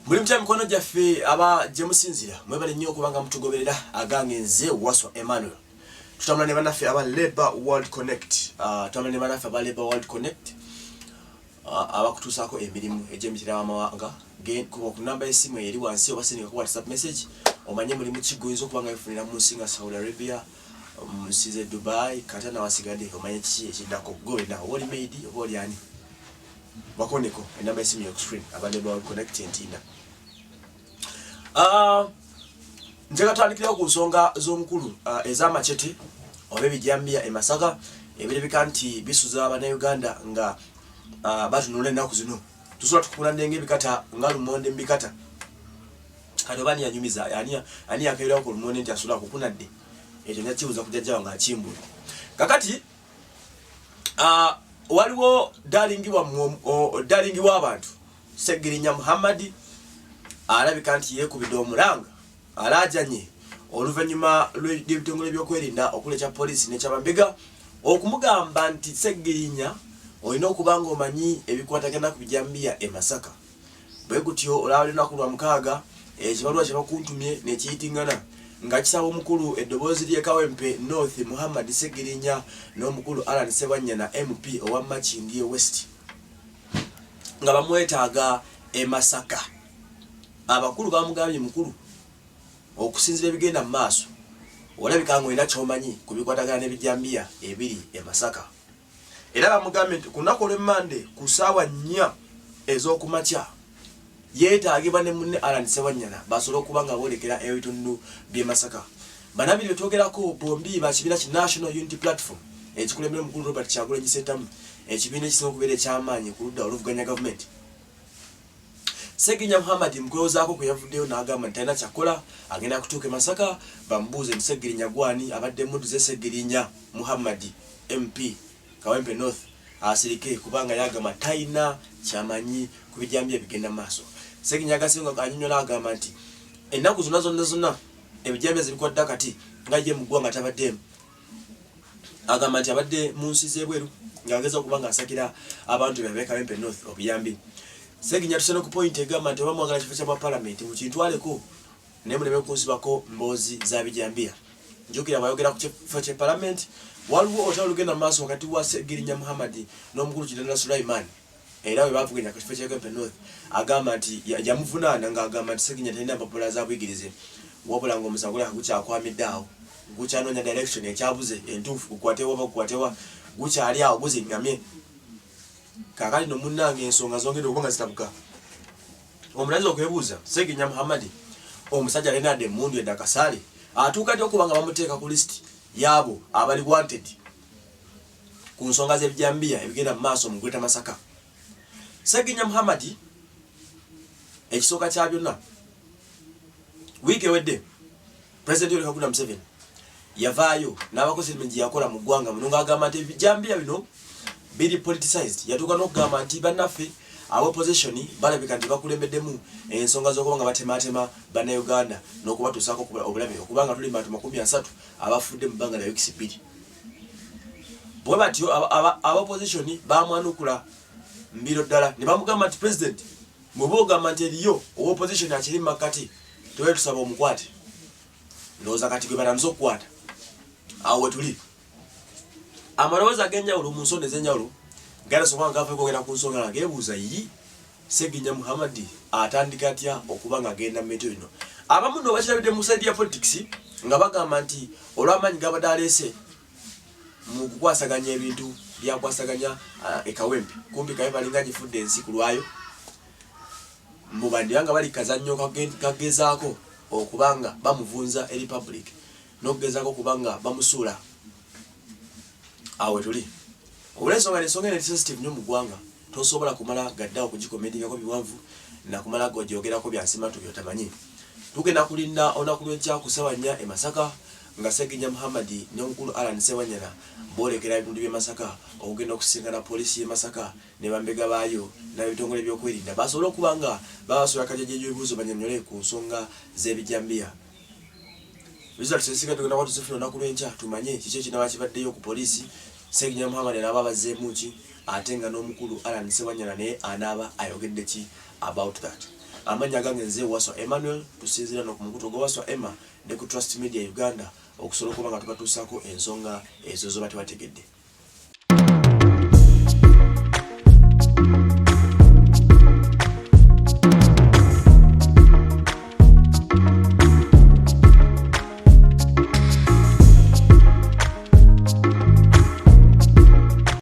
Muri mutya mikono gyaffe aba jemusinzira mwebale nnyo okubanga mutugoberera agange nze Waswa Emmanuel. Tutambula ne bannaffe aba Labour World Connect. Tutambula ne bannaffe aba Labour World Connect. Abakutuusaako emirimu egy'emitira w'amawanga kuba ku namba y'essimu eri wansi oba sendika ku WhatsApp message omanye mulimu kigoyinza okubanga bifunira mu nsi nga Saudi Arabia, mu nsi ze Dubai, Qatar na wasigadde omanye kiki ekiddako gowe na oli made oba oli ani. Bakoneko enamba y'essimu ya screen aba Labour World Connect entinda. Njega tandikira ku nsonga z'omukulu ez'amachete ogwebijambiya e Masaka ebirabika nti bisuza Abannayuganda nga batunula ennaku zino. Tusobola tukula ndenge ebikata nga lumonde mbikata. Kati oba anyumiza ani akairawo ku lumonde nti asula kukunadde. Ekyo nyakibuza kujjajjawa nga akimbula. Kakati waliwo darlingi w'abantu Ssegirinya Muhammed alabika nti yeekubidde omulanga alajanye oluvannyuma lw'ebitongole by'okwerinda okulekya poliisi n'ekyabambega okumugamba nti Ssegirinya olina okubanga omanyi ebikwatagana ku bijambiya e Masaka. Bwe gutyo olaba lunaku lwa mukaaga ekibalwa kye bakuntumye nekiyitingana nga kisaba omukulu eddoboozi ly'ekawempe North Muhammad Ssegirinya n'omukulu Alan Ssebanyana MP owa Makindye West nga bamwetaaga e Masaka. Abakulu bamugambye mukulu okusinzira ebigenda mu maaso olabika ng'olina ky'omanyi ku bikwatagana n'ebijambiya ebiri e Masaka. Era bamugambye nti ku lunaku olw'Emmande ku ssaawa 4 ez'okumakya yeetaagibwa ne munne Alan Ssebanyana basobole okuba nga boolekera ebitundu by'e Masaka. Banabiri betwogerako bombi ba kibiina ki National Unity Platform ekikulembera omukulu Robert Kyagulanyi Ssentamu, ekibiina ekisinga okubeera eky'amaanyi ku ludda oluvuganya gavumenti. Ssegirinya Muhammed mukwewozaako kwe yavuddeyo n'agamba nti talina kyakola agenda kutuuka e Masaka bamubuuze nti Ssegirinya gwani abadde mudduze Ssegirinya Muhammed MP Kawempe North asirike kubanga yagamba talina kyamanyi ku bijambiya bigenda maaso. Ssegirinya agasinga anyonyola agamba nti ennaku zonna ebijambiya zibikwadde kati nga ye mu ggwanga tabaddemu. Agamba nti abadde mu nsi z'ebweru ng'ageza okuba nga asakira abantu be Kawempe North obuyambi. Ssegirinya tusene ku point egamba nti oba mwagala kifo kya parliament mukintwaleko naye muleme kunsibako mboozi za bijambiya. Njukira bayogera ku kifo kya parliament waliwo otalo lugenda maaso wakati wa Ssegirinya Muhammed n'omukulu Kitanda Sulaiman era we bavuganya ku kifo kya Kawempe North agamba nti yamuvunaana ng'agamba nti Ssegirinya talina mpapula za buyigirize wabula ng'omusango leka gukyakwamidde awo gukyanoonya direction ekyabuze entuufu gukwatewa gukyali awo guzingamye. Kakali no munnange ensonga zongedde okuba nga zitabuka. Omulanzi okwebuuza Ssegirinya Muhammed omusajja alina emmundu edda akasaale atuuka ddi okuba nga bamuteeka ku list yabo abali wanted ku nsonga z'ebijambiya ebigenda mu maaso mu Greater Masaka. Ssegirinya Muhammed ekisooka kya byonna wiiki ewedde President Yoweri Kaguta Museveni yavaayo n'abakozi emirimo yakola mu ggwanga muno ng'agamba nti ebijambiya bino biri politicized. Yatuuka n'okugamba nti bannaffe ab'opposition balabika nti bakulembeddemu ensonga z'okuba nga batematema Bannayuganda n'okubatuusaako obulabe okubanga tuli bantu 30 abafudde mu bbanga lya wiiki 2. Bwe batyo ab'opposition bamwanukula mbiro ddala ne bamugamba nti President bw'oba ogamba nti eriyo ow'opposition akiri mu makkati tuwe tusaba omukwate ndowooza kati gwe batamuze okukwata awo we tuli. Amalowooza ag'enjawulo mu nsonga ez'enjawulo galasobola nga kwogera ku nsonga nga geebuuza Ssegirinya Muhammed atandika atya okuba nga agenda mu mito bino. Abamu nno bakirabidde mu side ya politics nga bagamba nti olw'amaanyi gabadde aleese mu kukwasaganya ebintu byakwasaganya e Kawempe kumbi Kawempe alinga gifudde ensi ku lwayo mu bandibanga bali kazannyo kagezaako okubanga bamuvunza e Republic n'okugezaako okubanga bamusuula awe tuli. Olw'ensonga ensonga ene sensitive nnyo mu ggwanga tosobola kumala gaddawo kugikomedingako biwanvu na kumala gogyogerako byansimatu byotamanyi. Tugenda kulinda olunaku lw'enkya ku ssaawa 4 e Masaka nga Ssegirinya Muhammed n'omukulu Alan Ssebanyana boolekera ebitundu by'e Masaka okugenda okusisinkana poliisi y'e Masaka ne bambega baayo n'ebitongole by'okwerinda basobole okuba nga babasula kajjaja gy'ebibuuzo banyonyole ku nsonga z'ebijambiya. Result sesika tugenda kwatuzifuna olunaku lw'enkya tumanye kiki ekinaaba kibaddeyo ku poliisi. Ssegirinya Muhammed n'aba bazzeemu ki ate nga n'omukulu Alan Ssebanyana naye anaaba ayogedde ki about that. amanya gange nze Waswa Emmanuel tusinzira no kumukuto go Waswa Emma ne ku Trust Media Uganda okusobola kuba nga tubatuusako ensonga ezo zo batebategedde.